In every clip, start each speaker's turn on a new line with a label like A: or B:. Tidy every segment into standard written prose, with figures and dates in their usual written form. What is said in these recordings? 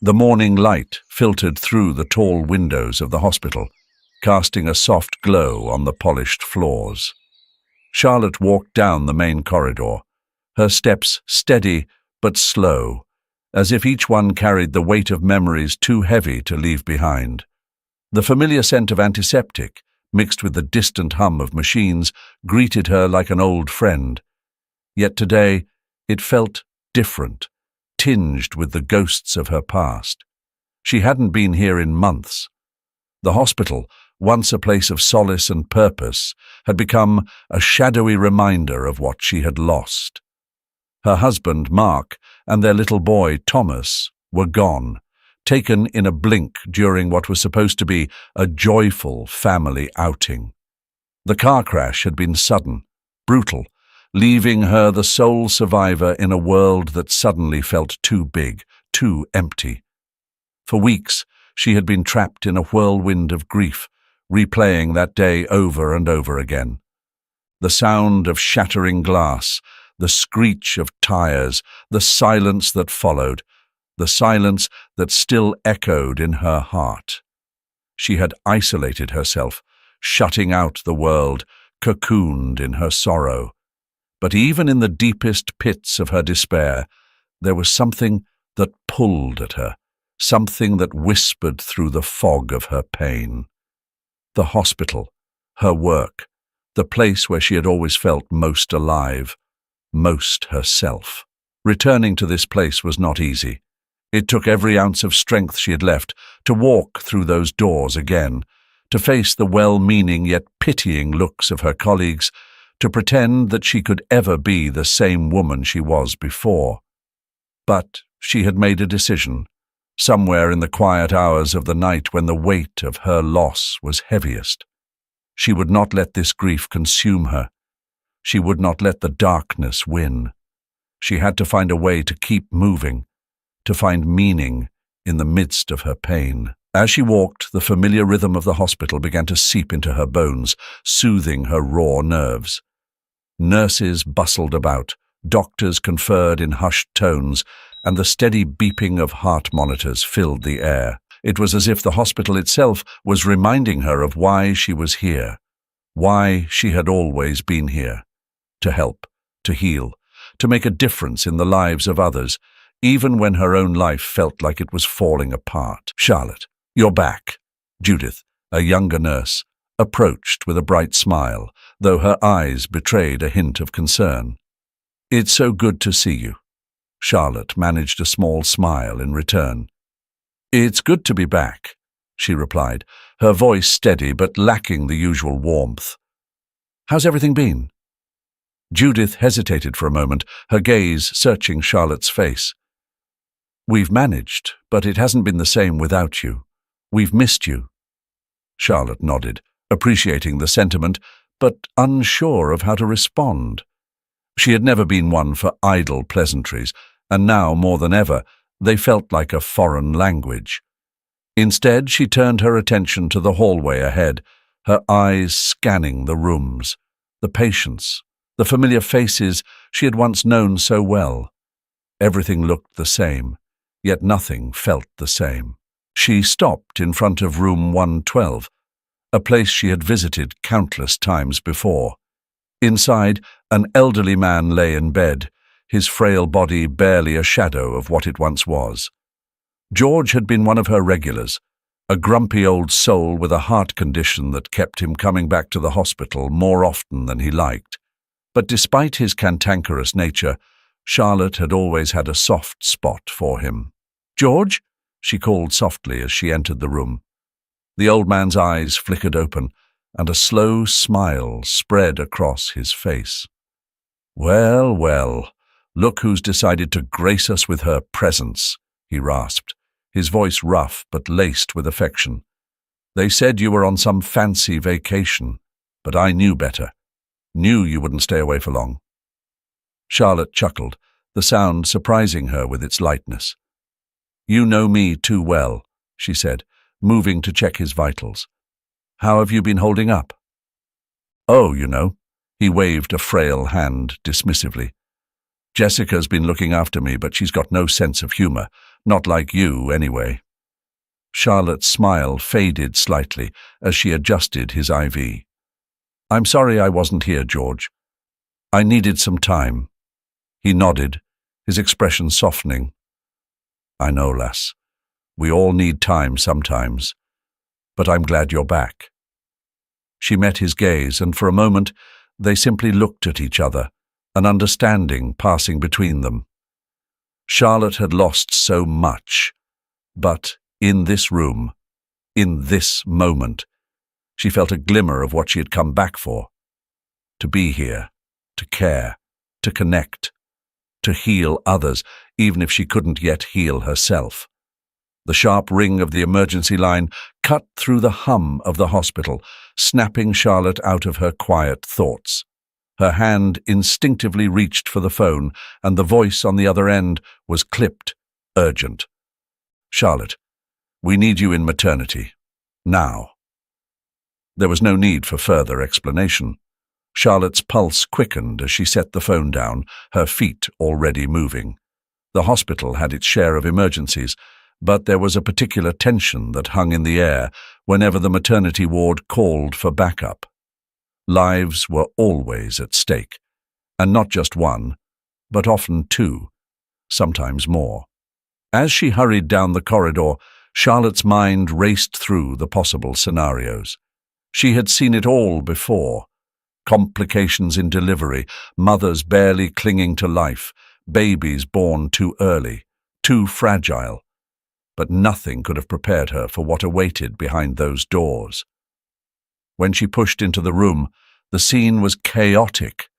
A: The morning light filtered through the tall windows of the hospital, casting a soft glow on the polished floors. Charlotte walked down the main corridor, her steps steady but slow, as if each one carried the weight of memories too heavy to leave behind. The familiar scent of antiseptic, mixed with the distant hum of machines, greeted her like an old friend. Yet today it felt different, tinged with the ghosts of her past. She hadn't been here in months. The hospital, once a place of solace and purpose, had become a shadowy reminder of what she had lost. Her husband, Mark, and their little boy, Thomas, were gone, taken in a blink during what was supposed to be a joyful family outing. The car crash had been sudden, brutal, leaving her the sole survivor in a world that suddenly felt too big, too empty. For weeks, she had been trapped in a whirlwind of grief, replaying that day over and over again. The sound of shattering glass, the screech of tires, the silence that followed, the silence that still echoed in her heart. She had isolated herself, shutting out the world, cocooned in her sorrow. But even in the deepest pits of her despair, there was something that pulled at her, something that whispered through the fog of her pain. The hospital, her work, the place where she had always felt most alive, most herself. Returning to this place was not easy. It took every ounce of strength she had left to walk through those doors again, to face the well-meaning yet pitying looks of her colleagues, to pretend that she could ever be the same woman she was before. But she had made a decision, somewhere in the quiet hours of the night when the weight of her loss was heaviest. She would not let this grief consume her. She would not let the darkness win. She had to find a way to keep moving, to find meaning in the midst of her pain. As she walked, the familiar rhythm of the hospital began to seep into her bones, soothing her raw nerves. Nurses bustled about, doctors conferred in hushed tones, and the steady beeping of heart monitors filled the air. It was as if the hospital itself was reminding her of why she was here, why she had always been here, to help, to heal, to make a difference in the lives of others, even when her own life felt like it was falling apart. "Charlotte, you're back," Judith, a younger nurse, approached with a bright smile, though her eyes betrayed a hint of concern. "It's so good to see you." Charlotte managed a small smile in return. "It's good to be back," she replied, her voice steady but lacking the usual warmth. "How's everything been?" Judith hesitated for a moment, her gaze searching Charlotte's face. "We've managed, but it hasn't been the same without you. We've missed you." Charlotte nodded, appreciating the sentiment, but unsure of how to respond. She had never been one for idle pleasantries, and now, more than ever, they felt like a foreign language. Instead, she turned her attention to the hallway ahead, her eyes scanning the rooms, the patients, the familiar faces she had once known so well. Everything looked the same, yet nothing felt the same. She stopped in front of room 112, a place she had visited countless times before. Inside, an elderly man lay in bed, his frail body barely a shadow of what it once was. George had been one of her regulars, a grumpy old soul with a heart condition that kept him coming back to the hospital more often than he liked. But despite his cantankerous nature, Charlotte had always had a soft spot for him. "George?" she called softly as she entered the room. The old man's eyes flickered open, and a slow smile spread across his face. "Well, well, look who's decided to grace us with her presence," he rasped, his voice rough but laced with affection. "They said you were on some fancy vacation, but I knew better. Knew you wouldn't stay away for long." Charlotte chuckled, the sound surprising her with its lightness. "You know me too well," she said, moving to check his vitals. "How have you been holding up?" "Oh, you know," he waved a frail hand dismissively. "Jessica's been looking after me, but she's got no sense of humor. Not like you, anyway. Charlotte's smile faded slightly as she adjusted his IV. I'm sorry I wasn't here, George. I needed some time. He nodded, his expression softening. I know, lass. We all need time sometimes. But I'm glad you're back. She met his gaze, and for a moment they simply looked at each other, an understanding passing between them. Charlotte had lost so much, but in this room, in this moment, she felt a glimmer of what she had come back for. To be here, to care, to connect, to heal others, even if she couldn't yet heal herself. The sharp ring of the emergency line cut through the hum of the hospital, snapping Charlotte out of her quiet thoughts. Her hand instinctively reached for the phone, and the voice on the other end was clipped, urgent. Charlotte, we need you in maternity. Now. There was no need for further explanation. Charlotte's pulse quickened as she set the phone down, her feet already moving. The hospital had its share of emergencies, but there was a particular tension that hung in the air whenever the maternity ward called for backup. Lives were always at stake, and not just one, but often two, sometimes more. As she hurried down the corridor, Charlotte's mind raced through the possible scenarios. She had seen it all before. Complications in delivery, mothers barely clinging to life, babies born too early, too fragile. But nothing could have prepared her for what awaited behind those doors. When she pushed into the room, the scene was chaotic.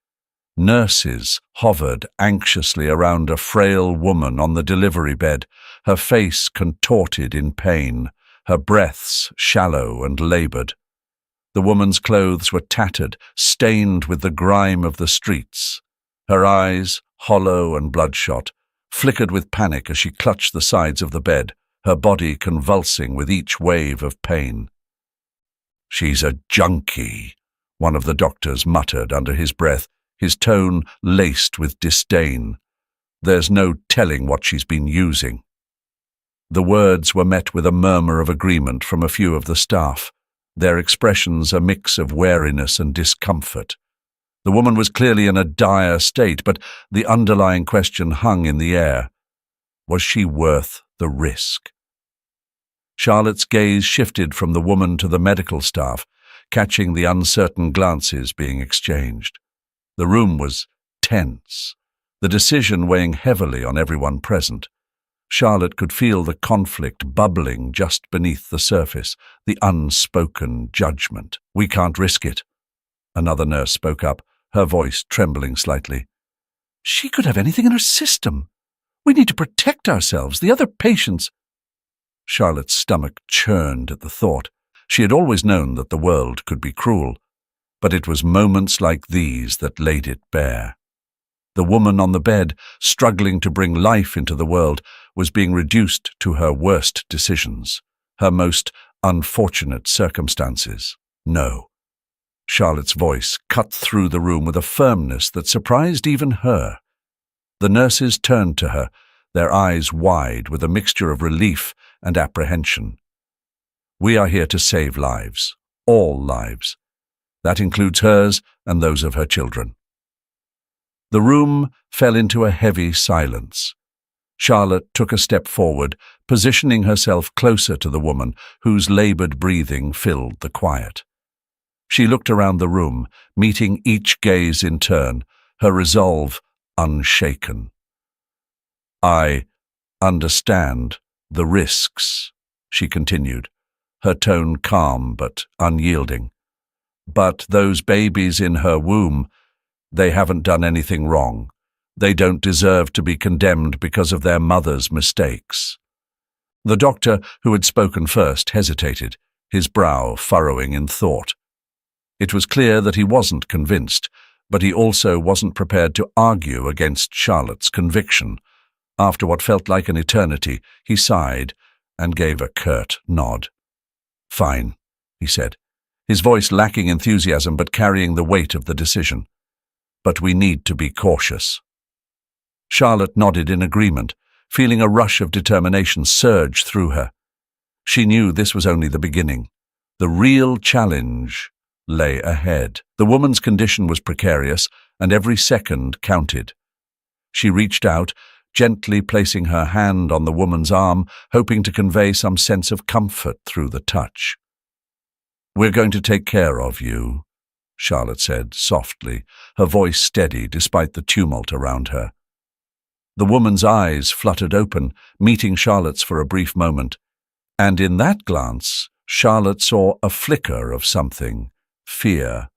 A: Nurses hovered anxiously around a frail woman on the delivery bed, her face contorted in pain, her breaths shallow and labored. The woman's clothes were tattered, stained with the grime of the streets. Her eyes, hollow and bloodshot, flickered with panic as she clutched the sides of the bed, her body convulsing with each wave of pain. She's a junkie, one of the doctors muttered under his breath, his tone laced with disdain. There's no telling what she's been using. The words were met with a murmur of agreement from a few of the staff, their expressions a mix of wariness and discomfort. The woman was clearly in a dire state, but the underlying question hung in the air. Was she worth the risk? Charlotte's gaze shifted from the woman to the medical staff, catching the uncertain glances being exchanged. The room was tense, the decision weighing heavily on everyone present. Charlotte could feel the conflict bubbling just beneath the surface, the unspoken judgment. We can't risk it. Another nurse spoke up, her voice trembling slightly. She could have anything in her system. We need to protect ourselves, the other patients. Charlotte's stomach churned at the thought. She had always known that the world could be cruel, but it was moments like these that laid it bare. The woman on the bed, struggling to bring life into the world, was being reduced to her worst decisions, her most unfortunate circumstances. No. Charlotte's voice cut through the room with a firmness that surprised even her. The nurses turned to her, their eyes wide with a mixture of relief and apprehension. We are here to save lives, all lives. That includes hers and those of her children. The room fell into a heavy silence. Charlotte took a step forward, positioning herself closer to the woman, whose labored breathing filled the quiet. She looked around the room, meeting each gaze in turn, her resolve unshaken. I understand the risks, she continued, her tone calm but unyielding. But those babies in her womb, they haven't done anything wrong. They don't deserve to be condemned because of their mother's mistakes. The doctor, who had spoken first, hesitated, his brow furrowing in thought. It was clear that he wasn't convinced, but he also wasn't prepared to argue against Charlotte's conviction. After what felt like an eternity, he sighed and gave a curt nod. Fine, he said, his voice lacking enthusiasm but carrying the weight of the decision. But we need to be cautious. Charlotte nodded in agreement, feeling a rush of determination surge through her. She knew this was only the beginning. The real challenge lay ahead. The woman's condition was precarious, and every second counted. She reached out, gently placing her hand on the woman's arm, hoping to convey some sense of comfort through the touch. "We're going to take care of you," Charlotte said softly, her voice steady despite the tumult around her. The woman's eyes fluttered open, meeting Charlotte's for a brief moment, and in that glance, Charlotte saw a flicker of something: fear,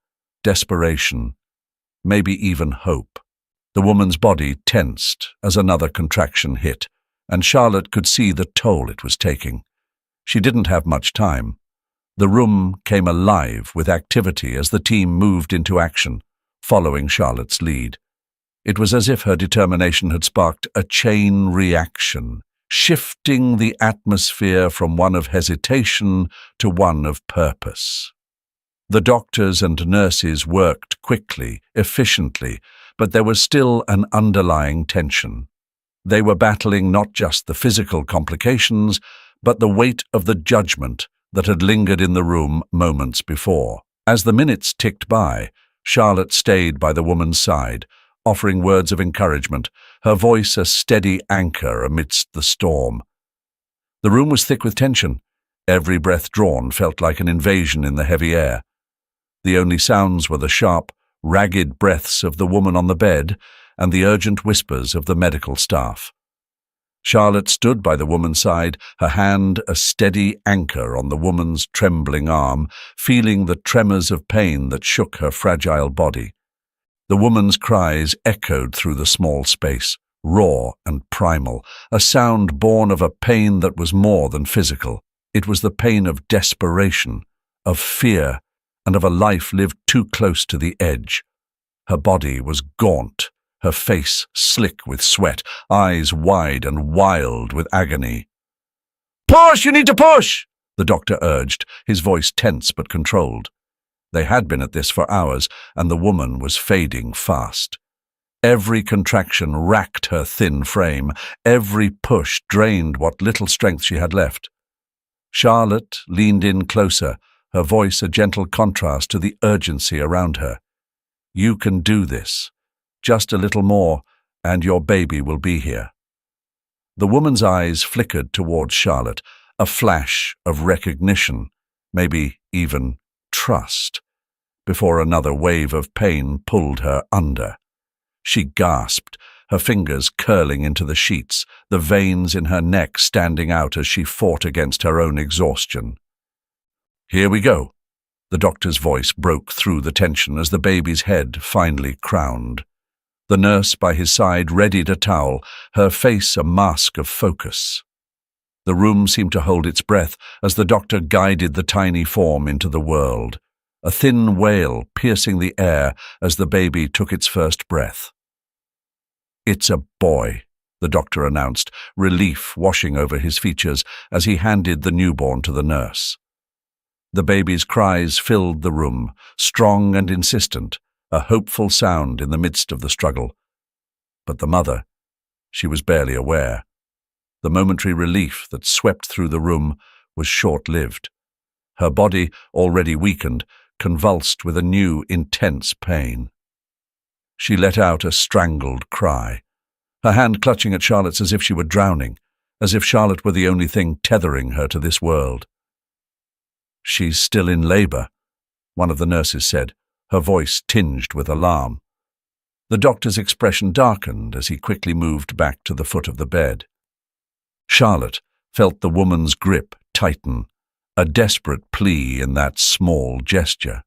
A: desperation, maybe even hope. The woman's body tensed as another contraction hit, and Charlotte could see the toll it was taking. She didn't have much time. The room came alive with activity as the team moved into action, following Charlotte's lead. It was as if her determination had sparked a chain reaction, shifting the atmosphere from one of hesitation to one of purpose. The doctors and nurses worked quickly, efficiently, but there was still an underlying tension. They were battling not just the physical complications, but the weight of the judgment that had lingered in the room moments before. As the minutes ticked by, Charlotte stayed by the woman's side, offering words of encouragement, her voice a steady anchor amidst the storm. The room was thick with tension. Every breath drawn felt like an invasion in the heavy air. The only sounds were the sharp, ragged breaths of the woman on the bed and the urgent whispers of the medical staff. Charlotte stood by the woman's side, her hand a steady anchor on the woman's trembling arm, feeling the tremors of pain that shook her fragile body. The woman's cries echoed through the small space, raw and primal, a sound born of a pain that was more than physical. It was the pain of desperation, of fear, and of a life lived too close to the edge. Her body was gaunt, her face slick with sweat, eyes wide and wild with agony. "Push! You need to push!" the doctor urged, his voice tense but controlled. They had been at this for hours, and the woman was fading fast. Every contraction racked her thin frame. Every push drained what little strength she had left. Charlotte leaned in closer, her voice a gentle contrast to the urgency around her. "You can do this. Just a little more, and your baby will be here." The woman's eyes flickered towards Charlotte, a flash of recognition, maybe even trust, before another wave of pain pulled her under. She gasped, her fingers curling into the sheets, the veins in her neck standing out as she fought against her own exhaustion. "Here we go." The doctor's voice broke through the tension as the baby's head finally crowned. The nurse by his side readied a towel, her face a mask of focus. The room seemed to hold its breath as the doctor guided the tiny form into the world, a thin wail piercing the air as the baby took its first breath. "It's a boy," the doctor announced, relief washing over his features as he handed the newborn to the nurse. The baby's cries filled the room, strong and insistent, a hopeful sound in the midst of the struggle. But the mother, she was barely aware. The momentary relief that swept through the room was short-lived. Her body, already weakened, convulsed with a new, intense pain. She let out a strangled cry, her hand clutching at Charlotte's as if she were drowning, as if Charlotte were the only thing tethering her to this world. "She's still in labor," one of the nurses said, her voice tinged with alarm. The doctor's expression darkened as he quickly moved back to the foot of the bed. Charlotte felt the woman's grip tighten, a desperate plea in that small gesture.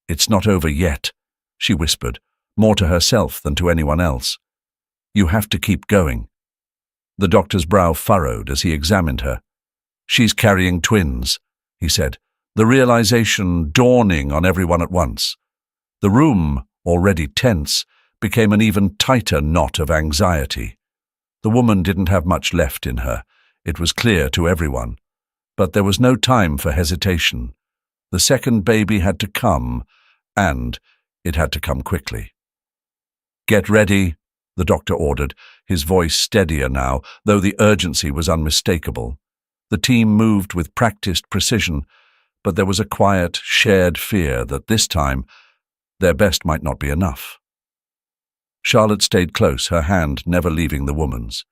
A: "It's not over yet," she whispered, more to herself than to anyone else. "You have to keep going." The doctor's brow furrowed as he examined her. "She's carrying twins," he said, the realization dawning on everyone at once. The room, already tense, became an even tighter knot of anxiety. The woman didn't have much left in her, it was clear to everyone. But there was no time for hesitation. The second baby had to come, and it had to come quickly. "Get ready," the doctor ordered, his voice steadier now, though the urgency was unmistakable. The team moved with practiced precision, but there was a quiet, shared fear that this time their best might not be enough. Charlotte stayed close, her hand never leaving the woman's.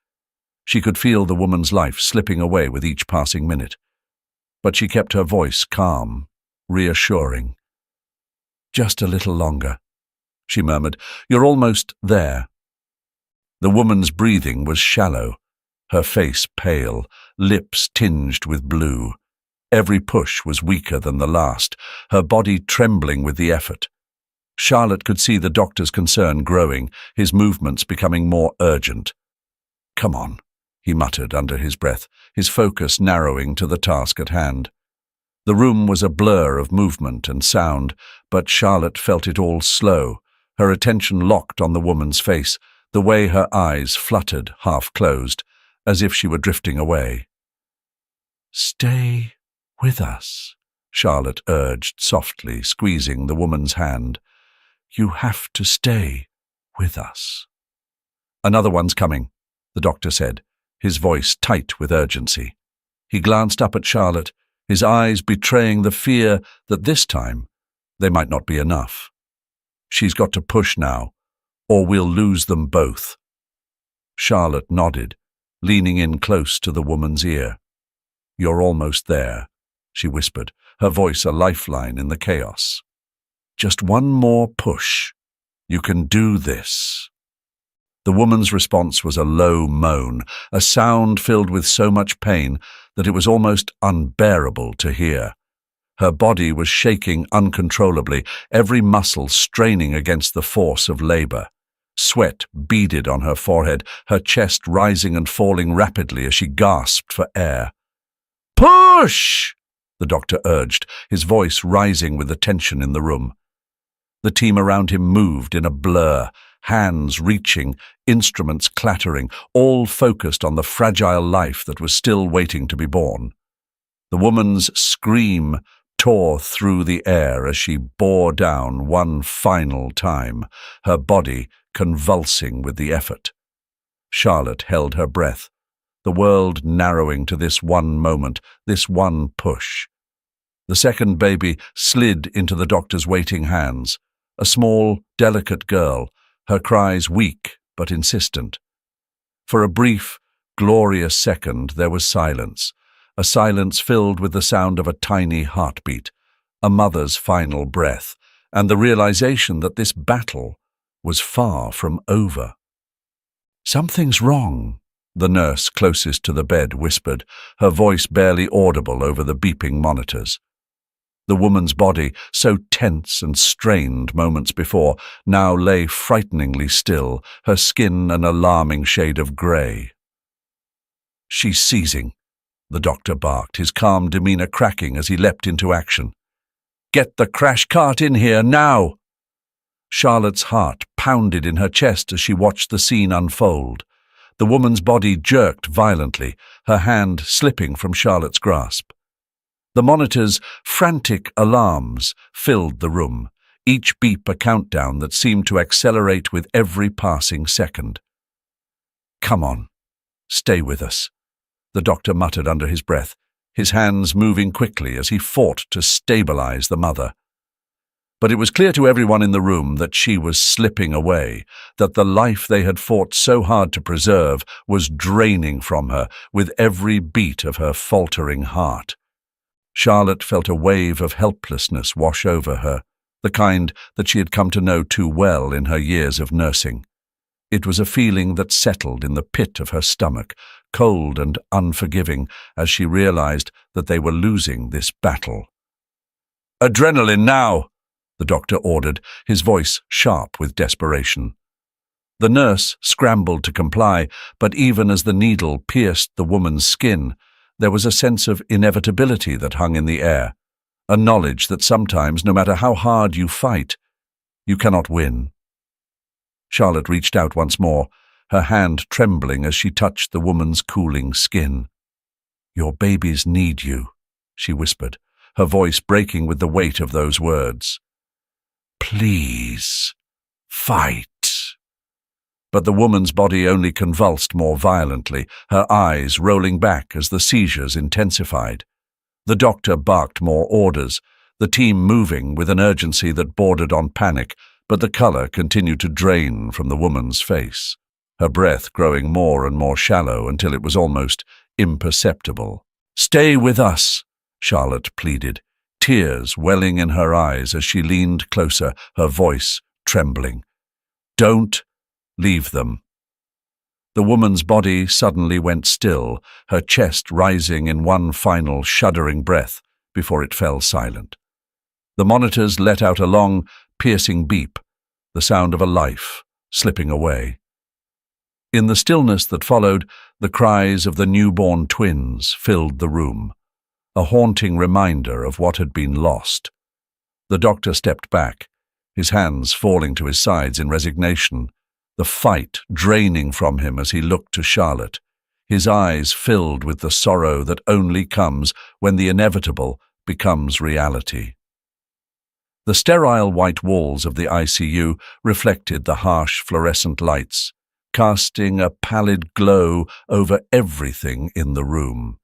A: She could feel the woman's life slipping away with each passing minute, but she kept her voice calm, reassuring. "Just a little longer," she murmured. "You're almost there." The woman's breathing was shallow, her face pale, lips tinged with blue. Every push was weaker than the last, her body trembling with the effort. Charlotte could see the doctor's concern growing, his movements becoming more urgent. "Come on," he muttered under his breath, his focus narrowing to the task at hand. The room was a blur of movement and sound, but Charlotte felt it all slow, her attention locked on the woman's face, the way her eyes fluttered, half-closed, as if she were drifting away. "Stay with us," Charlotte urged softly, squeezing the woman's hand. "You have to stay with us." "Another one's coming," the doctor said, his voice tight with urgency. He glanced up at Charlotte, his eyes betraying the fear that this time they might not be enough. "She's got to push now, or we'll lose them both." Charlotte nodded, leaning in close to the woman's ear. "You're almost there," she whispered, her voice a lifeline in the chaos. "Just one more push. You can do this." The woman's response was a low moan, a sound filled with so much pain that it was almost unbearable to hear. Her body was shaking uncontrollably, every muscle straining against the force of labor. Sweat beaded on her forehead, her chest rising and falling rapidly as she gasped for air. "Push!" the doctor urged, his voice rising with the tension in the room. The team around him moved in a blur, hands reaching, instruments clattering, all focused on the fragile life that was still waiting to be born. The woman's scream tore through the air as she bore down one final time, her body convulsing with the effort. Charlotte held her breath, the world narrowing to this one moment, this one push. The second baby slid into the doctor's waiting hands, a small, delicate girl, her cries weak but insistent. For a brief, glorious second there was silence, a silence filled with the sound of a tiny heartbeat, a mother's final breath, and the realization that this battle was far from over. "Something's wrong," the nurse closest to the bed whispered, her voice barely audible over the beeping monitors. The woman's body, so tense and strained moments before, now lay frighteningly still, her skin an alarming shade of grey. "She's seizing," the doctor barked, his calm demeanor cracking as he leapt into action. "Get the crash cart in here, now!" Charlotte's heart pounded in her chest as she watched the scene unfold. The woman's body jerked violently, her hand slipping from Charlotte's grasp. The monitor's frantic alarms filled the room, each beep a countdown that seemed to accelerate with every passing second. "Come on, stay with us," the doctor muttered under his breath, his hands moving quickly as he fought to stabilize the mother. But it was clear to everyone in the room that she was slipping away, that the life they had fought so hard to preserve was draining from her with every beat of her faltering heart. Charlotte felt a wave of helplessness wash over her, the kind that she had come to know too well in her years of nursing. It was a feeling that settled in the pit of her stomach, cold and unforgiving, as she realized that they were losing this battle. "Adrenaline now!" the doctor ordered, his voice sharp with desperation. The nurse scrambled to comply, but even as the needle pierced the woman's skin, there was a sense of inevitability that hung in the air, a knowledge that sometimes, no matter how hard you fight, you cannot win. Charlotte reached out once more, her hand trembling as she touched the woman's cooling skin. "Your babies need you," she whispered, her voice breaking with the weight of those words. "Please, fight." But the woman's body only convulsed more violently, her eyes rolling back as the seizures intensified. The doctor barked more orders, the team moving with an urgency that bordered on panic, but the color continued to drain from the woman's face, her breath growing more and more shallow until it was almost imperceptible. "Stay with us," Charlotte pleaded, tears welling in her eyes as she leaned closer, her voice trembling. "Don't leave them." The woman's body suddenly went still, her chest rising in one final shuddering breath before it fell silent. The monitors let out a long, piercing beep, the sound of a life slipping away. In the stillness that followed, the cries of the newborn twins filled the room, a haunting reminder of what had been lost. The doctor stepped back, his hands falling to his sides in resignation, the fight draining from him as he looked to Charlotte, his eyes filled with the sorrow that only comes when the inevitable becomes reality. The sterile white walls of the ICU reflected the harsh fluorescent lights, casting a pallid glow over everything in the room.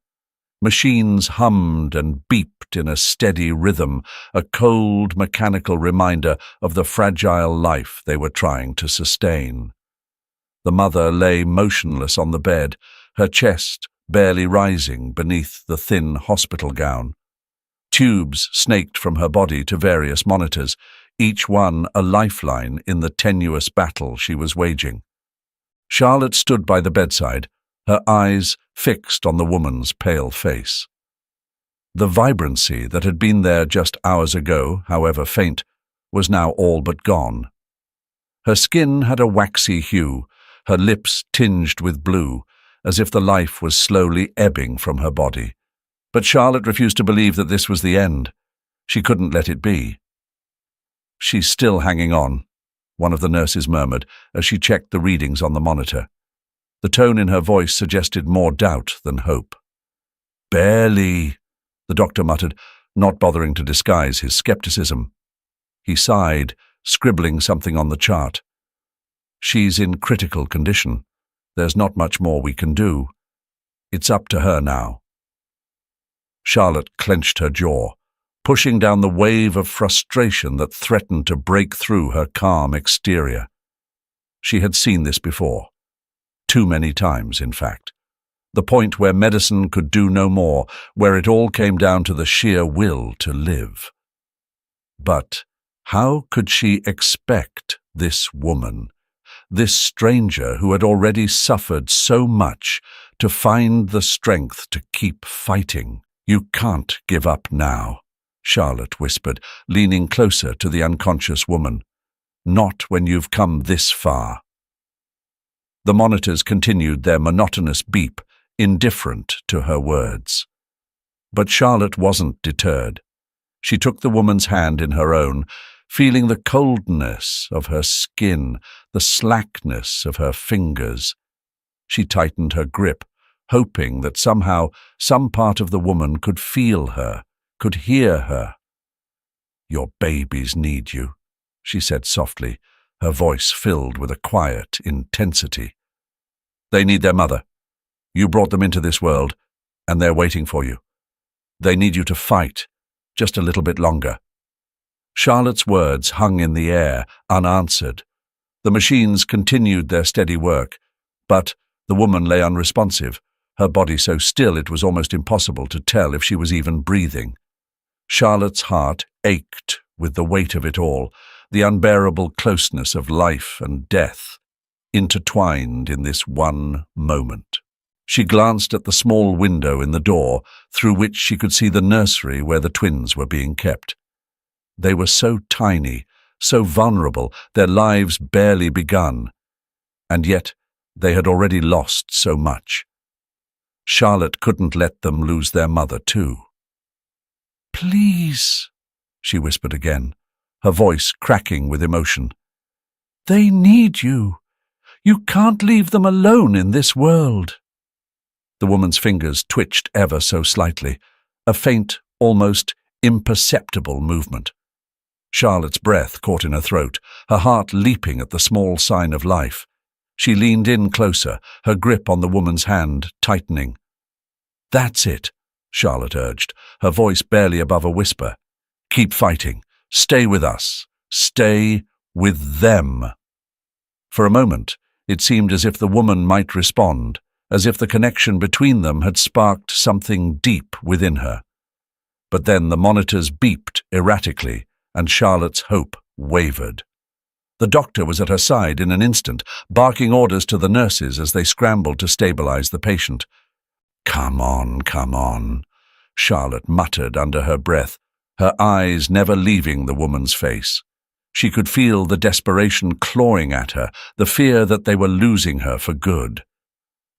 A: Machines hummed and beeped in a steady rhythm, a cold, mechanical reminder of the fragile life they were trying to sustain. The mother lay motionless on the bed, her chest barely rising beneath the thin hospital gown. Tubes snaked from her body to various monitors, each one a lifeline in the tenuous battle she was waging. Charlotte stood by the bedside, her eyes fixed on the woman's pale face. The vibrancy that had been there just hours ago, however faint, was now all but gone. Her skin had a waxy hue, her lips tinged with blue, as if the life was slowly ebbing from her body. But Charlotte refused to believe that this was the end. She couldn't let it be. "She's still hanging on," one of the nurses murmured as she checked the readings on the monitor. The tone in her voice suggested more doubt than hope. "Barely," the doctor muttered, not bothering to disguise his skepticism. He sighed, scribbling something on the chart. "She's in critical condition. There's not much more we can do. It's up to her now." Charlotte clenched her jaw, pushing down the wave of frustration that threatened to break through her calm exterior. She had seen this before. Too many times, in fact. The point where medicine could do no more, where it all came down to the sheer will to live. But how could she expect this woman, this stranger who had already suffered so much, to find the strength to keep fighting? "You can't give up now," Charlotte whispered, leaning closer to the unconscious woman. "Not when you've come this far." The monitors continued their monotonous beep, indifferent to her words. But Charlotte wasn't deterred. She took the woman's hand in her own, feeling the coldness of her skin, the slackness of her fingers. She tightened her grip, hoping that somehow some part of the woman could feel her, could hear her. "Your babies need you," she said softly, her voice filled with a quiet intensity. "They need their mother. You brought them into this world, and they're waiting for you. They need you to fight, just a little bit longer." Charlotte's words hung in the air, unanswered. The machines continued their steady work, but the woman lay unresponsive, her body so still it was almost impossible to tell if she was even breathing. Charlotte's heart ached with the weight of it all, the unbearable closeness of life and death, intertwined in this one moment. She glanced at the small window in the door, through which she could see the nursery where the twins were being kept. They were so tiny, so vulnerable, their lives barely begun, and yet they had already lost so much. Charlotte couldn't let them lose their mother too. "Please," she whispered again, her voice cracking with emotion. "They need you. You can't leave them alone in this world." The woman's fingers twitched ever so slightly, a faint, almost imperceptible movement. Charlotte's breath caught in her throat, her heart leaping at the small sign of life. She leaned in closer, her grip on the woman's hand tightening. "That's it," Charlotte urged, her voice barely above a whisper. "Keep fighting. Stay with us. Stay with them." For a moment, it seemed as if the woman might respond, as if the connection between them had sparked something deep within her. But then the monitors beeped erratically, and Charlotte's hope wavered. The doctor was at her side in an instant, barking orders to the nurses as they scrambled to stabilize the patient. Come on," Charlotte muttered under her breath, her eyes never leaving the woman's face. She could feel the desperation clawing at her, the fear that they were losing her for good.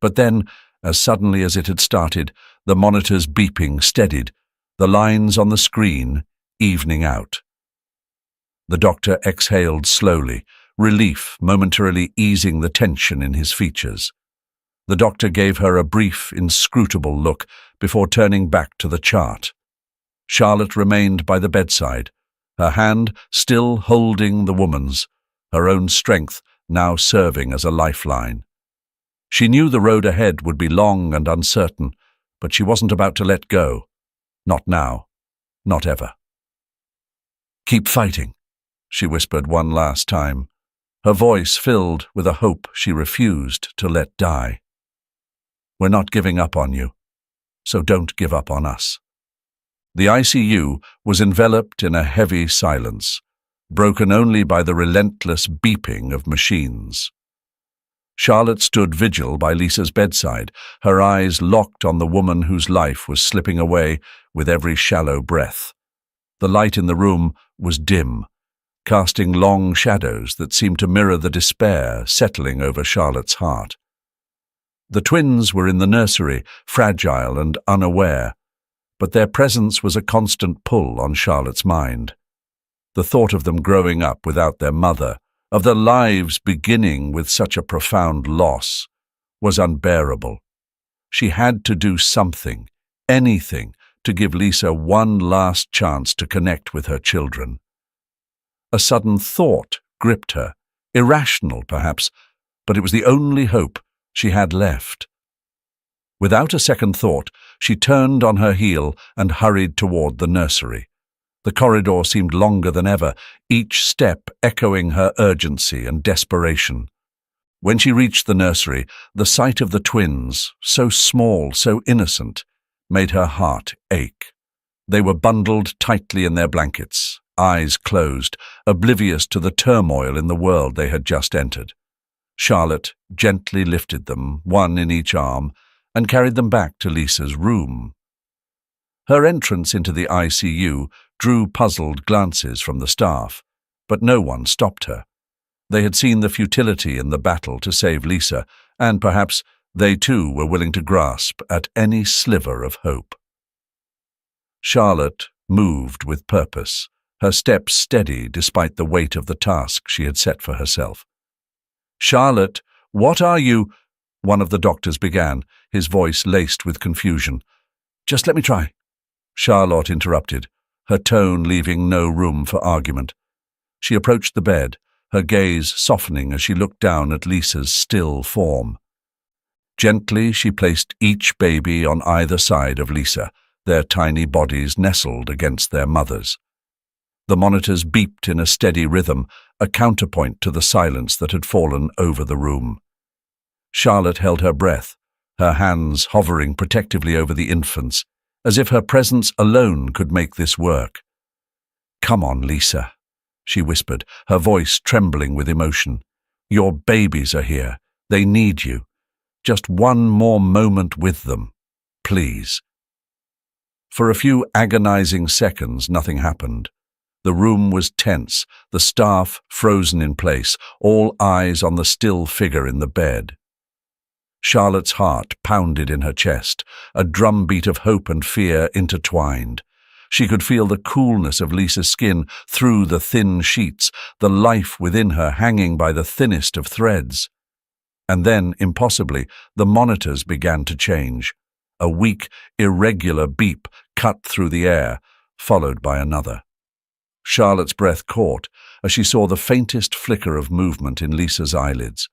A: But then, as suddenly as it had started, the monitor's beeping steadied, the lines on the screen evening out. The doctor exhaled slowly, relief momentarily easing the tension in his features. The doctor gave her a brief, inscrutable look before turning back to the chart. Charlotte remained by the bedside, her hand still holding the woman's, her own strength now serving as a lifeline. She knew the road ahead would be long and uncertain, but she wasn't about to let go. Not now. Not ever. "Keep fighting," she whispered one last time, her voice filled with a hope she refused to let die. "We're not giving up on you, so don't give up on us." The ICU was enveloped in a heavy silence, broken only by the relentless beeping of machines. Charlotte stood vigil by Lisa's bedside, her eyes locked on the woman whose life was slipping away with every shallow breath. The light in the room was dim, casting long shadows that seemed to mirror the despair settling over Charlotte's heart. The twins were in the nursery, fragile and unaware, but their presence was a constant pull on Charlotte's mind. The thought of them growing up without their mother, of their lives beginning with such a profound loss, was unbearable. She had to do something, anything, to give Lisa one last chance to connect with her children. A sudden thought gripped her, irrational perhaps, but it was the only hope she had left. Without a second thought, she turned on her heel and hurried toward the nursery. The corridor seemed longer than ever, each step echoing her urgency and desperation. When she reached the nursery, the sight of the twins, so small, so innocent, made her heart ache. They were bundled tightly in their blankets, eyes closed, oblivious to the turmoil in the world they had just entered. Charlotte gently lifted them, one in each arm, and carried them back to Lisa's room. Her entrance into the ICU drew puzzled glances from the staff, but no one stopped her. They had seen the futility in the battle to save Lisa, and perhaps they too were willing to grasp at any sliver of hope. Charlotte moved with purpose, her steps steady despite the weight of the task she had set for herself. "Charlotte, what are you—" one of the doctors began, his voice laced with confusion. "Just let me try," Charlotte interrupted, her tone leaving no room for argument. She approached the bed, her gaze softening as she looked down at Lisa's still form. Gently she placed each baby on either side of Lisa, their tiny bodies nestled against their mothers. The monitors beeped in a steady rhythm, a counterpoint to the silence that had fallen over the room. Charlotte held her breath, her hands hovering protectively over the infants, as if her presence alone could make this work. "Come on, Lisa," she whispered, her voice trembling with emotion. "Your babies are here. They need you. Just one more moment with them, please." For a few agonizing seconds, nothing happened. The room was tense, the staff frozen in place, all eyes on the still figure in the bed. Charlotte's heart pounded in her chest, a drumbeat of hope and fear intertwined. She could feel the coolness of Lisa's skin through the thin sheets, the life within her hanging by the thinnest of threads. And then, impossibly, the monitors began to change. A weak, irregular beep cut through the air, followed by another. Charlotte's breath caught as she saw the faintest flicker of movement in Lisa's eyelids.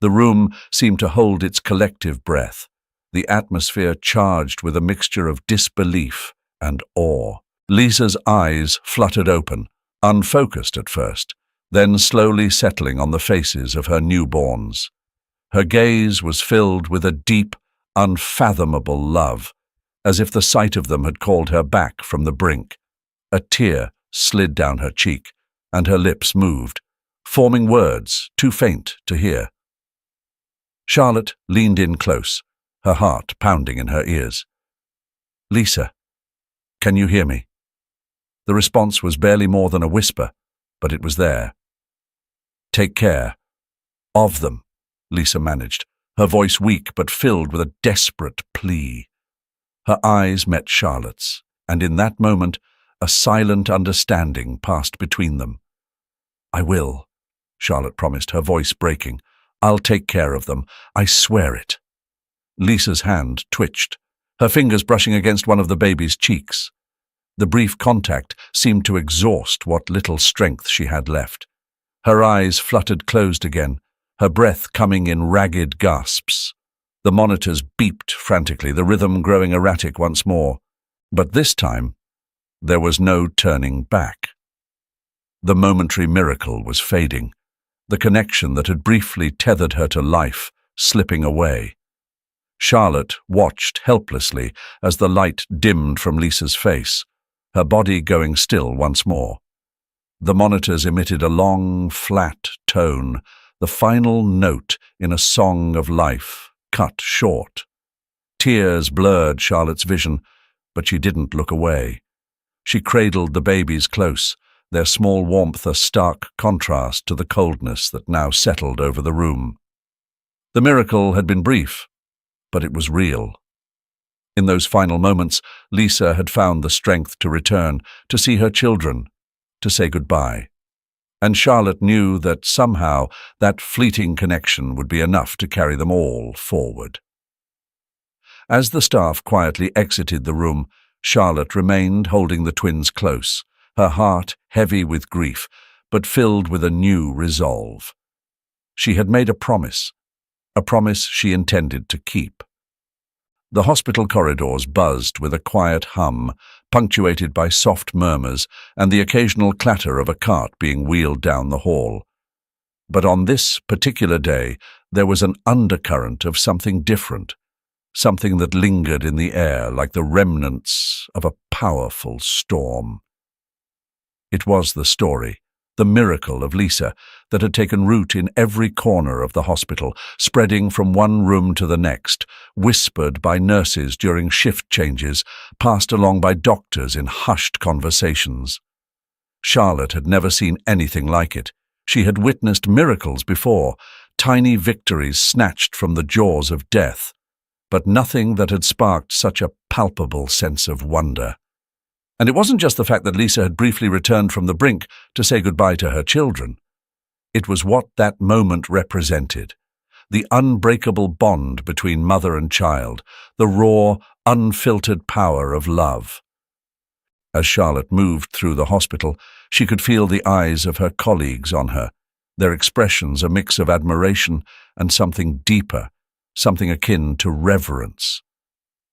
A: The room seemed to hold its collective breath, the atmosphere charged with a mixture of disbelief and awe. Lisa's eyes fluttered open, unfocused at first, then slowly settling on the faces of her newborns. Her gaze was filled with a deep, unfathomable love, as if the sight of them had called her back from the brink. A tear slid down her cheek, and her lips moved, forming words too faint to hear. Charlotte leaned in close, her heart pounding in her ears. "Lisa, can you hear me?" The response was barely more than a whisper, but it was there. "Take care of them," Lisa managed, her voice weak but filled with a desperate plea. Her eyes met Charlotte's, and in that moment, a silent understanding passed between them. "I will," Charlotte promised, her voice breaking. "I'll take care of them. I swear it." Lisa's hand twitched, her fingers brushing against one of the baby's cheeks. The brief contact seemed to exhaust what little strength she had left. Her eyes fluttered closed again, her breath coming in ragged gasps. The monitors beeped frantically, the rhythm growing erratic once more. But this time, there was no turning back. The momentary miracle was fading, the connection that had briefly tethered her to life slipping away. Charlotte watched helplessly as the light dimmed from Lisa's face, her body going still once more. The monitors emitted a long, flat tone, the final note in a song of life, cut short. Tears blurred Charlotte's vision, but she didn't look away. She cradled the babies close, their small warmth a stark contrast to the coldness that now settled over the room. The miracle had been brief, but it was real. In those final moments, Lisa had found the strength to return, to see her children, to say goodbye. And Charlotte knew that somehow that fleeting connection would be enough to carry them all forward. As the staff quietly exited the room, Charlotte remained holding the twins close, her heart heavy with grief, but filled with a new resolve. She had made a promise she intended to keep. The hospital corridors buzzed with a quiet hum, punctuated by soft murmurs and the occasional clatter of a cart being wheeled down the hall. But on this particular day, there was an undercurrent of something different, something that lingered in the air like the remnants of a powerful storm. It was the story, the miracle of Lisa, that had taken root in every corner of the hospital, spreading from one room to the next, whispered by nurses during shift changes, passed along by doctors in hushed conversations. Charlotte had never seen anything like it. She had witnessed miracles before, tiny victories snatched from the jaws of death, but nothing that had sparked such a palpable sense of wonder. And it wasn't just the fact that Lisa had briefly returned from the brink to say goodbye to her children. It was what that moment represented, the unbreakable bond between mother and child, the raw, unfiltered power of love. As Charlotte moved through the hospital, she could feel the eyes of her colleagues on her, their expressions a mix of admiration and something deeper, something akin to reverence.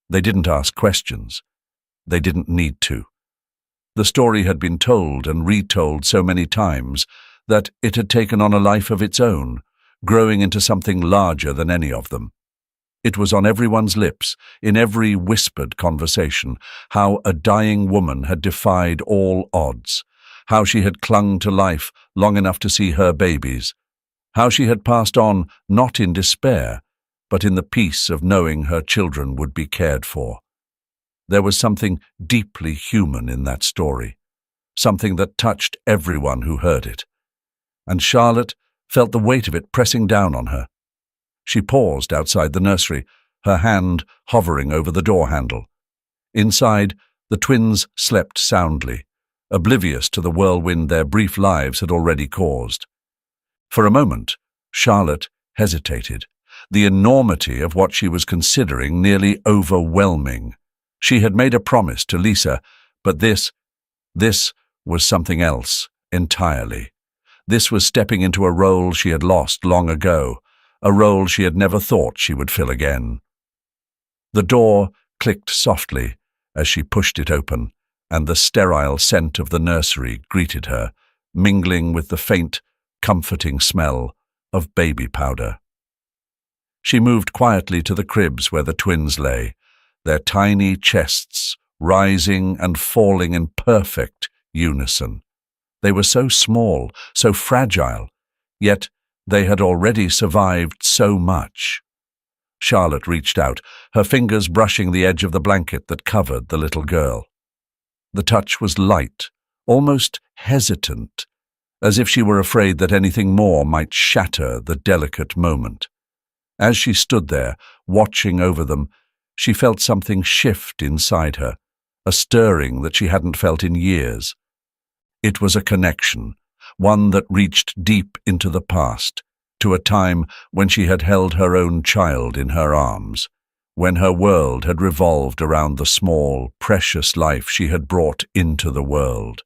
A: They didn't ask questions. They didn't need to. The story had been told and retold so many times that it had taken on a life of its own, growing into something larger than any of them. It was on everyone's lips, in every whispered conversation, how a dying woman had defied all odds, how she had clung to life long enough to see her babies, how she had passed on not in despair, but in the peace of knowing her children would be cared for. There was something deeply human in that story, something that touched everyone who heard it. And Charlotte felt the weight of it pressing down on her. She paused outside the nursery, her hand hovering over the door handle. Inside, the twins slept soundly, oblivious to the whirlwind their brief lives had already caused. For a moment, Charlotte hesitated, the enormity of what she was considering nearly overwhelming. She had made a promise to Lisa, but this was something else entirely. This was stepping into a role she had lost long ago, a role she had never thought she would fill again. The door clicked softly as she pushed it open, and the sterile scent of the nursery greeted her, mingling with the faint, comforting smell of baby powder. She moved quietly to the cribs where the twins lay, their tiny chests rising and falling in perfect unison. They were so small, so fragile, yet they had already survived so much. Charlotte reached out, her fingers brushing the edge of the blanket that covered the little girl. The touch was light, almost hesitant, as if she were afraid that anything more might shatter the delicate moment. As she stood there, watching over them, she felt something shift inside her, a stirring that she hadn't felt in years. It was a connection, one that reached deep into the past, to a time when she had held her own child in her arms, when her world had revolved around the small, precious life she had brought into the world.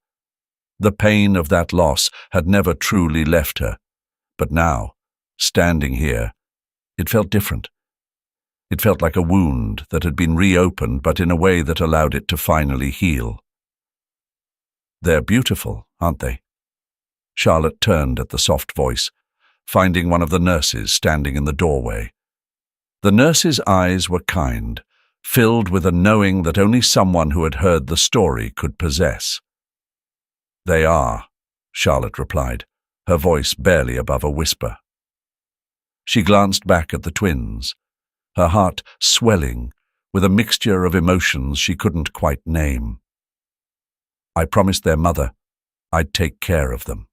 A: The pain of that loss had never truly left her, but now, standing here, it felt different. It felt like a wound that had been reopened, but in a way that allowed it to finally heal. "They're beautiful, aren't they?" Charlotte turned at the soft voice, finding one of the nurses standing in the doorway. The nurse's eyes were kind, filled with a knowing that only someone who had heard the story could possess. "They are," Charlotte replied, her voice barely above a whisper. She glanced back at the twins, her heart swelling with a mixture of emotions she couldn't quite name. "I promised their mother I'd take care of them."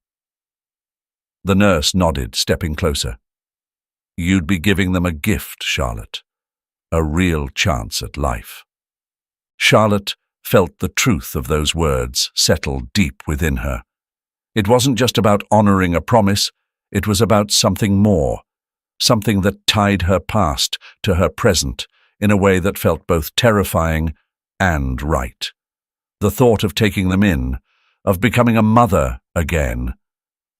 A: The nurse nodded, stepping closer. "You'd be giving them a gift, Charlotte, a real chance at life." Charlotte felt the truth of those words settle deep within her. It wasn't just about honoring a promise, it was about something more, something that tied her past to her present in a way that felt both terrifying and right. The thought of taking them in, of becoming a mother again,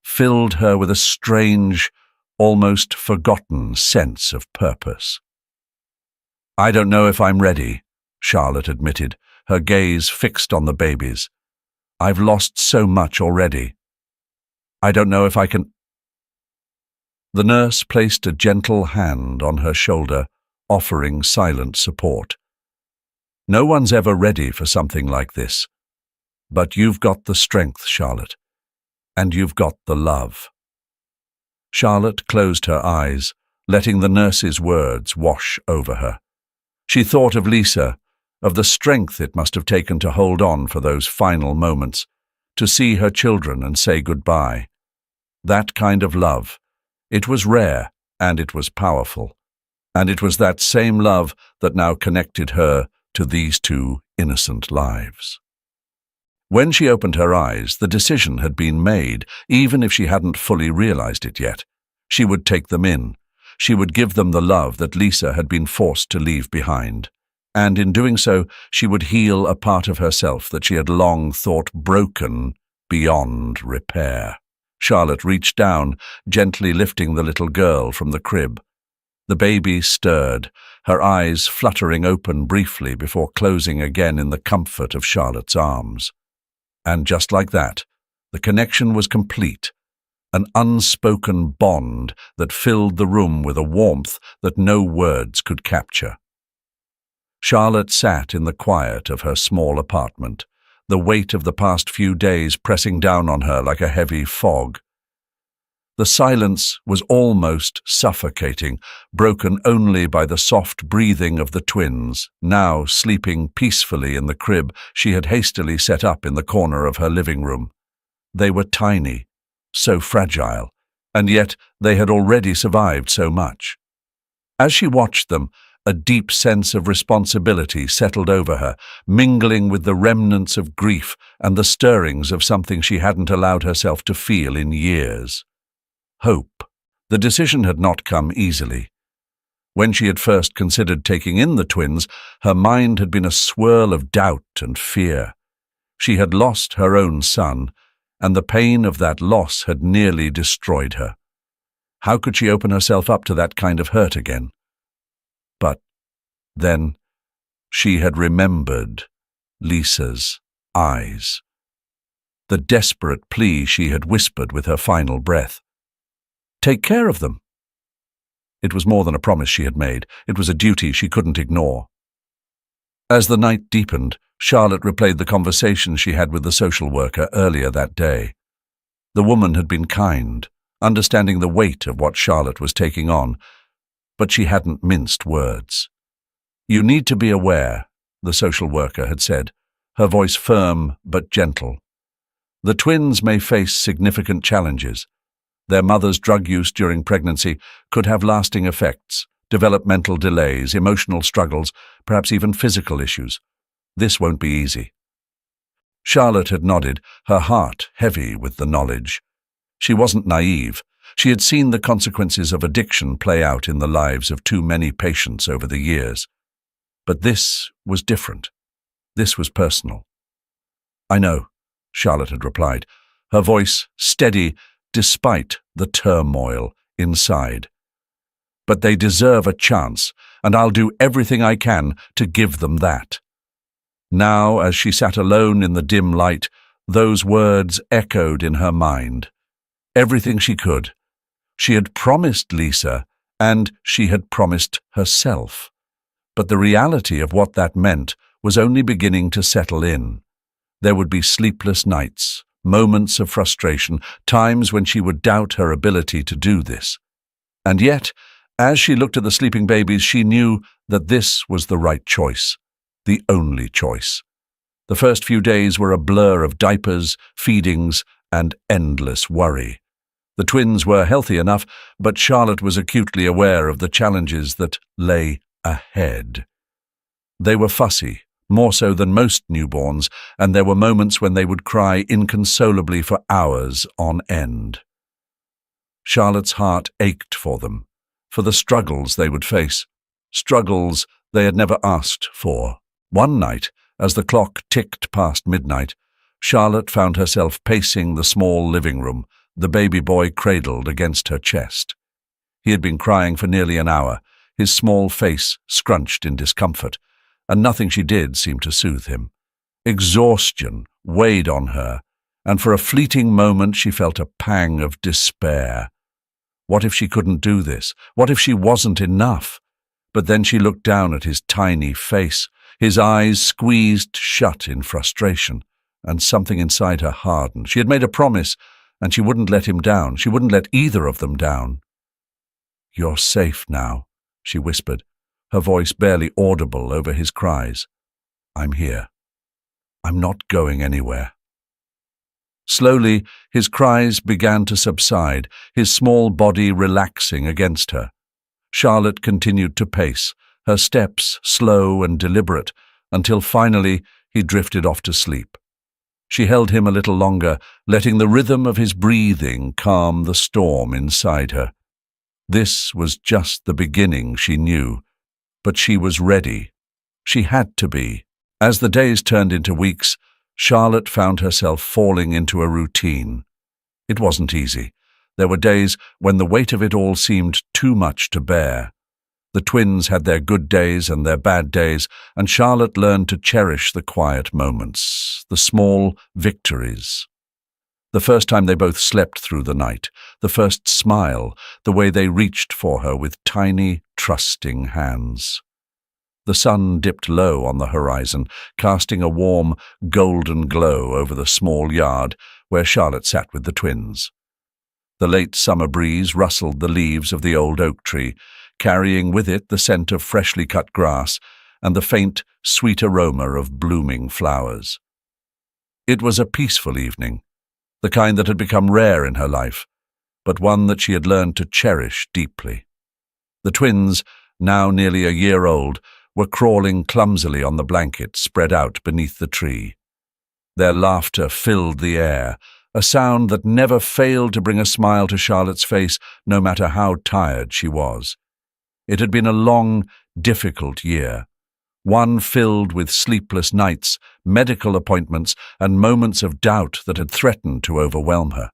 A: filled her with a strange, almost forgotten sense of purpose. "I don't know if I'm ready," Charlotte admitted, her gaze fixed on the babies. "I've lost so much already. I don't know if I can—" The nurse placed a gentle hand on her shoulder, offering silent support. "No one's ever ready for something like this. But you've got the strength, Charlotte, and you've got the love." Charlotte closed her eyes, letting the nurse's words wash over her. She thought of Lisa, of the strength it must have taken to hold on for those final moments, to see her children and say goodbye. That kind of love. It was rare, and it was powerful. And it was that same love that now connected her to these two innocent lives. When she opened her eyes, the decision had been made, even if she hadn't fully realized it yet. She would take them in. She would give them the love that Lisa had been forced to leave behind. And in doing so, she would heal a part of herself that she had long thought broken beyond repair. Charlotte reached down, gently lifting the little girl from the crib. The baby stirred, her eyes fluttering open briefly before closing again in the comfort of Charlotte's arms. And just like that, the connection was complete, an unspoken bond that filled the room with a warmth that no words could capture. Charlotte sat in the quiet of her small apartment, the weight of the past few days pressing down on her like a heavy fog. The silence was almost suffocating, broken only by the soft breathing of the twins, now sleeping peacefully in the crib she had hastily set up in the corner of her living room. They were tiny, so fragile, and yet they had already survived so much. As she watched them, a deep sense of responsibility settled over her, mingling with the remnants of grief and the stirrings of something she hadn't allowed herself to feel in years. Hope. The decision had not come easily. When she had first considered taking in the twins, her mind had been a swirl of doubt and fear. She had lost her own son, and the pain of that loss had nearly destroyed her. How could she open herself up to that kind of hurt again? But then she had remembered Lisa's eyes. The desperate plea she had whispered with her final breath. Take care of them. It was more than a promise she had made. It was a duty she couldn't ignore. As the night deepened, Charlotte replayed the conversation she had with the social worker earlier that day. The woman had been kind, understanding the weight of what Charlotte was taking on, but she hadn't minced words. You need to be aware, the social worker had said, her voice firm but gentle. The twins may face significant challenges. Their mother's drug use during pregnancy could have lasting effects, developmental delays, emotional struggles, perhaps even physical issues. This won't be easy. Charlotte had nodded, her heart heavy with the knowledge. She wasn't naive. She had seen the consequences of addiction play out in the lives of too many patients over the years. But this was different. This was personal. I know, Charlotte had replied, her voice steady despite the turmoil inside. But they deserve a chance, and I'll do everything I can to give them that. Now, as she sat alone in the dim light, those words echoed in her mind. Everything she could. She had promised Lisa, and she had promised herself. But the reality of what that meant was only beginning to settle in. There would be sleepless nights, moments of frustration, times when she would doubt her ability to do this. And yet, as she looked at the sleeping babies, she knew that this was the right choice, the only choice. The first few days were a blur of diapers, feedings, and endless worry. The twins were healthy enough, but Charlotte was acutely aware of the challenges that lay ahead. They were fussy, more so than most newborns, and there were moments when they would cry inconsolably for hours on end. Charlotte's heart ached for them, for the struggles they would face, struggles they had never asked for. One night, as the clock ticked past midnight, Charlotte found herself pacing the small living room, the baby boy cradled against her chest. He had been crying for nearly an hour, his small face scrunched in discomfort, and nothing she did seemed to soothe him. Exhaustion weighed on her, and for a fleeting moment she felt a pang of despair. What if she couldn't do this? What if she wasn't enough? But then she looked down at his tiny face, his eyes squeezed shut in frustration, and something inside her hardened. She had made a promise, and she wouldn't let him down. She wouldn't let either of them down. "You're safe now," she whispered, her voice barely audible over his cries. "I'm here. I'm not going anywhere." Slowly, his cries began to subside, his small body relaxing against her. Charlotte continued to pace, her steps slow and deliberate, until finally he drifted off to sleep. She held him a little longer, letting the rhythm of his breathing calm the storm inside her. This was just the beginning, she knew, but she was ready. She had to be. As the days turned into weeks, Charlotte found herself falling into a routine. It wasn't easy. There were days when the weight of it all seemed too much to bear. The twins had their good days and their bad days, and Charlotte learned to cherish the quiet moments, the small victories. The first time they both slept through the night, the first smile, the way they reached for her with tiny, trusting hands. The sun dipped low on the horizon, casting a warm, golden glow over the small yard where Charlotte sat with the twins. The late summer breeze rustled the leaves of the old oak tree, carrying with it the scent of freshly cut grass and the faint, sweet aroma of blooming flowers. It was a peaceful evening, the kind that had become rare in her life, but one that she had learned to cherish deeply. The twins, now nearly a year old, were crawling clumsily on the blanket spread out beneath the tree. Their laughter filled the air, a sound that never failed to bring a smile to Charlotte's face, no matter how tired she was. It had been a long, difficult year, one filled with sleepless nights, medical appointments, and moments of doubt that had threatened to overwhelm her.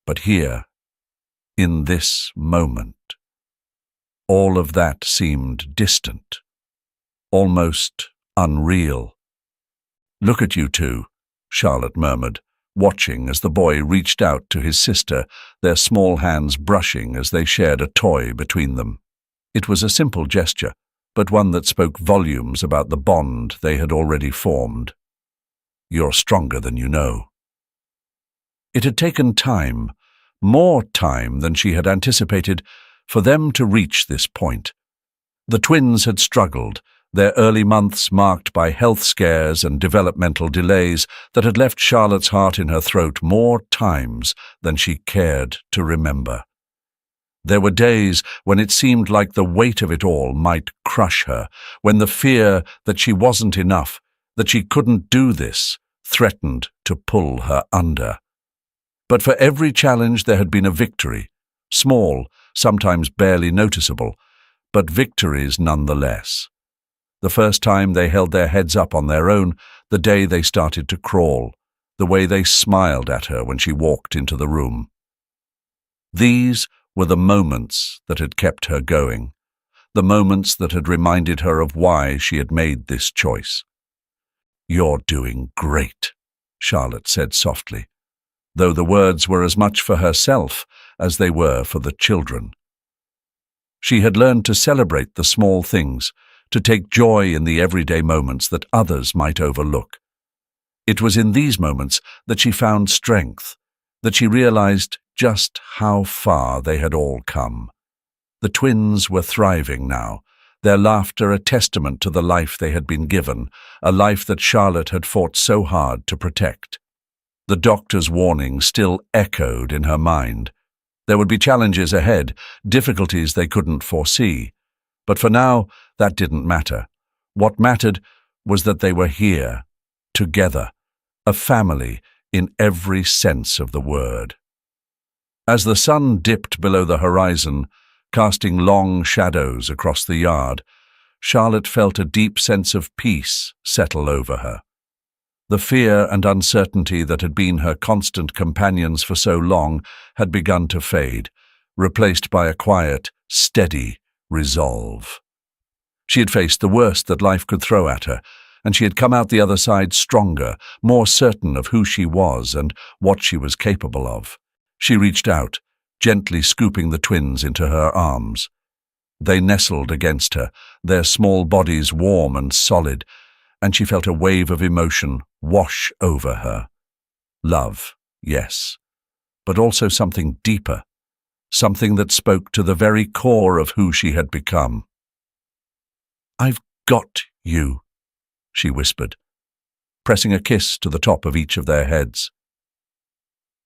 A: But here, in this moment. All of that seemed distant, almost unreal. "Look at you two," Charlotte murmured, watching as the boy reached out to his sister, their small hands brushing as they shared a toy between them. It was a simple gesture, but one that spoke volumes about the bond they had already formed. "You're stronger than you know." It had taken time, more time than she had anticipated, for them to reach this point. The twins had struggled, their early months marked by health scares and developmental delays that had left Charlotte's heart in her throat more times than she cared to remember. There were days when it seemed like the weight of it all might crush her, when the fear that she wasn't enough, that she couldn't do this, threatened to pull her under. But for every challenge there had been a victory, small, sometimes barely noticeable, but victories nonetheless. The first time they held their heads up on their own, the day they started to crawl, the way they smiled at her when she walked into the room. These were the moments that had kept her going, the moments that had reminded her of why she had made this choice. "You're doing great," Charlotte said softly, though the words were as much for herself as they were for the children. She had learned to celebrate the small things, to take joy in the everyday moments that others might overlook. It was in these moments that she found strength, that she realized just how far they had all come. The twins were thriving now, their laughter a testament to the life they had been given, a life that Charlotte had fought so hard to protect. The doctor's warning still echoed in her mind. There would be challenges ahead, difficulties they couldn't foresee. But for now, that didn't matter. What mattered was that they were here, together, a family in every sense of the word. As the sun dipped below the horizon, casting long shadows across the yard, Charlotte felt a deep sense of peace settle over her. The fear and uncertainty that had been her constant companions for so long had begun to fade, replaced by a quiet, steady resolve. She had faced the worst that life could throw at her, and she had come out the other side stronger, more certain of who she was and what she was capable of. She reached out, gently scooping the twins into her arms. They nestled against her, their small bodies warm and solid, and she felt a wave of emotion wash over her. Love, yes, but also something deeper, something that spoke to the very core of who she had become. "I've got you," she whispered, pressing a kiss to the top of each of their heads.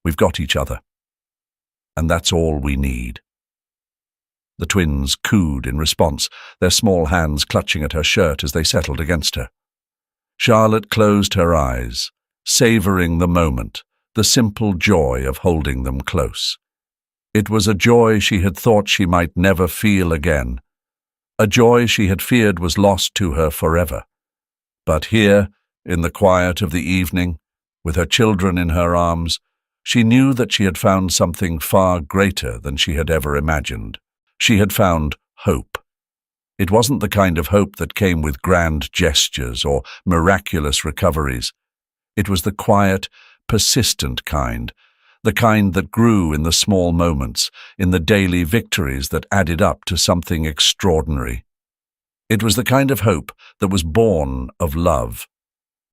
A: "We've got each other, and that's all we need." The twins cooed in response, their small hands clutching at her shirt as they settled against her. Charlotte closed her eyes, savoring the moment, the simple joy of holding them close. It was a joy she had thought she might never feel again, a joy she had feared was lost to her forever. But here, in the quiet of the evening, with her children in her arms, she knew that she had found something far greater than she had ever imagined. She had found hope. It wasn't the kind of hope that came with grand gestures or miraculous recoveries. It was the quiet, persistent kind, the kind that grew in the small moments, in the daily victories that added up to something extraordinary. It was the kind of hope that was born of love,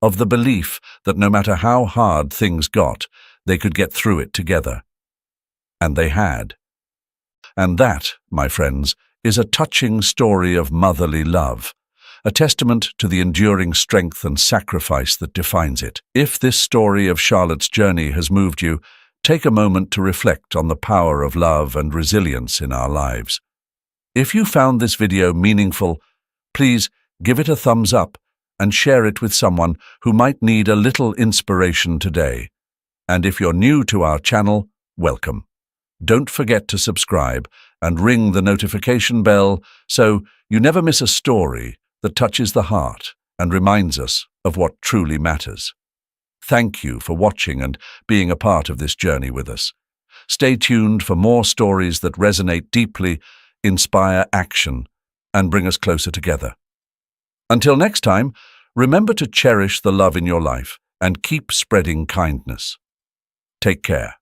A: of the belief that no matter how hard things got, they could get through it together. And they had. And that, my friends, is a touching story of motherly love, a testament to the enduring strength and sacrifice that defines it. If this story of Charlotte's journey has moved you, take a moment to reflect on the power of love and resilience in our lives. If you found this video meaningful, please give it a thumbs up and share it with someone who might need a little inspiration today. And if you're new to our channel, welcome. Don't forget to subscribe and ring the notification bell so you never miss a story that touches the heart and reminds us of what truly matters. Thank you for watching and being a part of this journey with us. Stay tuned for more stories that resonate deeply, inspire action, and bring us closer together. Until next time, remember to cherish the love in your life and keep spreading kindness. Take care.